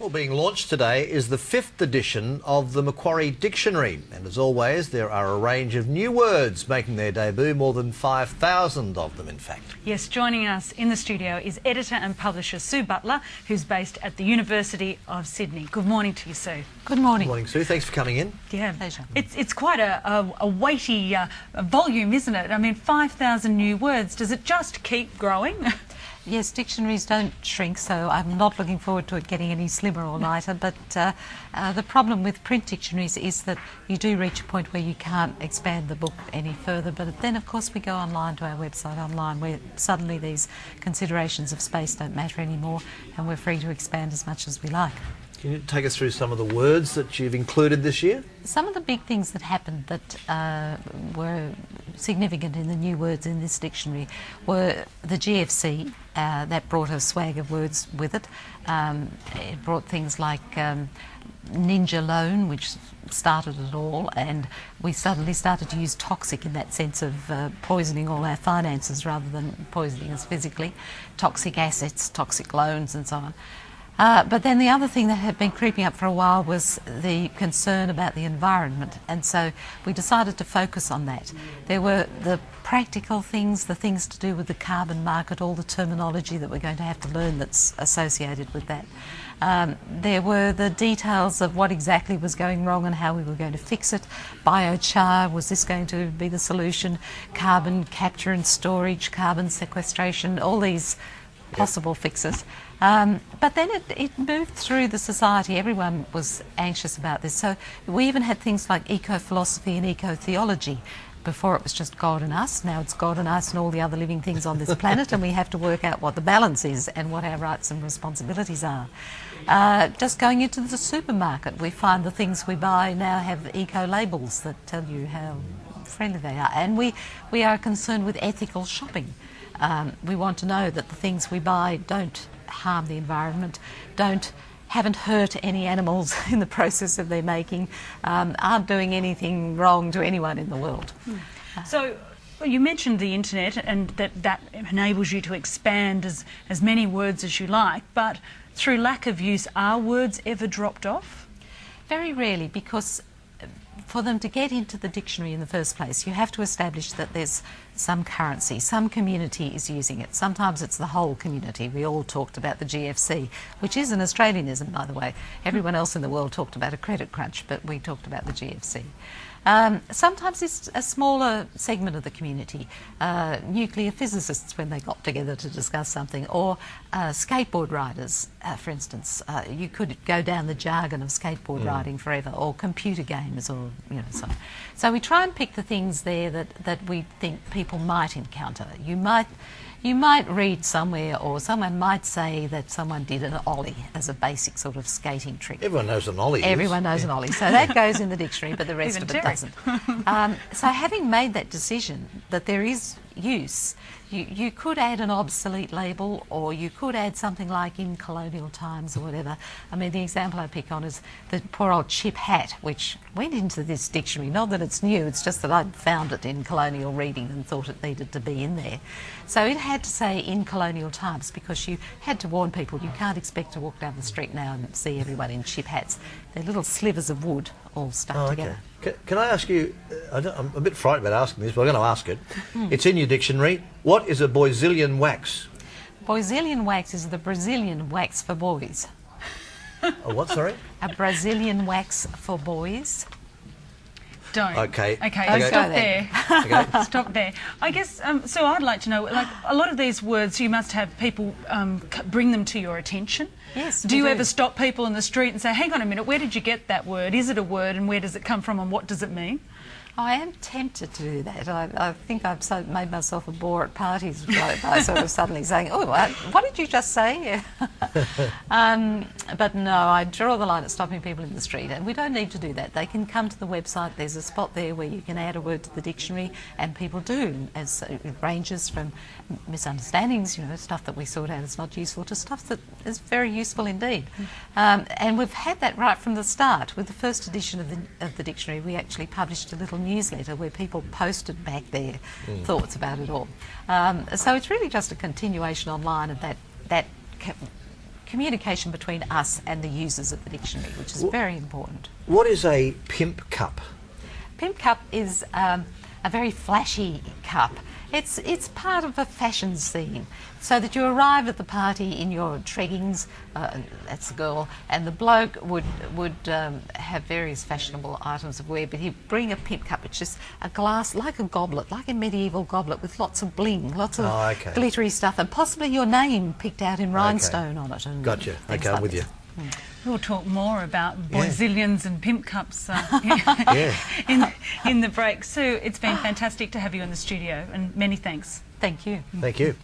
Well, being launched today is the 5th edition of the Macquarie Dictionary, and as always there are a range of new words making their debut, more than 5,000 of them in fact. Yes, joining us in the studio is editor and publisher Sue Butler, who's based at the University of Sydney. Good morning to you, Sue. Good morning. Good morning, Sue. Thanks for coming in. Yeah, Pleasure. It's quite a weighty volume, isn't it? I mean, 5,000 new words. Does it just keep growing? Yes, dictionaries don't shrink, so I'm not looking forward to it getting any slimmer or lighter, but the problem with print dictionaries is that you do reach a point where you can't expand the book any further, but then of course we go online to our website online where suddenly these considerations of space don't matter anymore and we're free to expand as much as we like. Can you take us through some of the words that you've included this year? Some of the big things that happened that were significant in the new words in this dictionary were the GFC, that brought a swag of words with it. It brought things like ninja loan, which started it all, and we suddenly started to use toxic in that sense of poisoning all our finances rather than poisoning us physically. Toxic assets, toxic loans and so on. But then the other thing that had been creeping up for a while was the concern about the environment, and so we decided to focus on that. There were the practical things, the things to do with the carbon market, all the terminology that we're going to have to learn that's associated with that. There were the details of what exactly was going wrong and how we were going to fix it. Biochar, was this going to be the solution? Carbon capture and storage, carbon sequestration, all these possible fixes. But then it moved through the society. Everyone was anxious about this. So we even had things like eco-philosophy and eco-theology. Before it was just God and us, now it's God and us and all the other living things on this planet, and we have to work out what the balance is and what our rights and responsibilities are. Just going into the supermarket, we find the things we buy now have eco-labels that tell you how friendly they are. And we are concerned with ethical shopping. We want to know that the things we buy don't harm the environment, haven't hurt any animals in the process of their making, aren't doing anything wrong to anyone in the world. So you mentioned the internet and that enables you to expand as many words as you like, but through lack of use, are words ever dropped off? Very rarely, because for them to get into the dictionary in the first place, you have to establish that there's some currency, some community is using it. Sometimes it's the whole community. We all talked about the GFC, which is an Australianism, by the way. Everyone else in the world talked about a credit crunch, but we talked about the GFC. Sometimes it's a smaller segment of the community, nuclear physicists when they got together to discuss something, or skateboard riders, for instance. You could go down the jargon of skateboard riding forever, or computer games, or so. So we try and pick the things there that we think people might encounter. You might read somewhere, or someone might say that someone did an ollie as a basic sort of skating trick. Everyone knows an ollie. Everyone knows an ollie. So that goes in the dictionary, but the rest of it doesn't. So having made that decision that there is use, you could add an obsolete label, or you could add something like in colonial times or whatever. I mean, the example I pick on is the poor old chip hat, which went into this dictionary. Not that it's new, it's just that I'd found it in colonial reading and thought it needed to be in there. So it had to say in colonial times, because you had to warn people you can't expect to walk down the street now and see everyone in chip hats. They're little slivers of wood all stuck together. Can I ask you, I'm a bit frightened about asking this, but I'm going to ask it. It's in your dictionary. What is a boyzillian wax? Boyzillian wax is the Brazilian wax for boys. A what, sorry? A Brazilian wax for boys. Don't. Okay. Stop there. Okay. Stop there. I guess, so I'd like to know, like, a lot of these words, you must have people bring them to your attention. Yes. Do you ever stop people in the street and say, hang on a minute, where did you get that word? Is it a word, and where does it come from, and what does it mean? I am tempted to do that. I think I've made myself a bore at parties by sort of suddenly saying, oh, what did you just say? But no, I draw the line at stopping people in the street, and we don't need to do that. They can come to the website. There's a spot there where you can add a word to the dictionary, and people do. As it ranges from misunderstandings, stuff that we sort out is not useful, to stuff that is very useful indeed. And we've had that right from the start. With the first edition of the dictionary, we actually published a little newsletter where people posted back their thoughts about it all. So it's really just a continuation online of that communication between us and the users of the dictionary, which is very important. What is a pimp cup? Pimp cup is a very flashy cup. It's part of a fashion scene, so that you arrive at the party in your treggings, that's the girl, and the bloke would have various fashionable items of wear, but he'd bring a pimp cup. It's just a glass, like a goblet, like a medieval goblet with lots of bling, lots of glittery stuff, and possibly your name picked out in rhinestone on it. And gotcha. Okay, I'm with you. We'll talk more about boyzillians and pimp cups in the break. Sue, it's been fantastic to have you in the studio, and many thanks. Thank you. Thank you.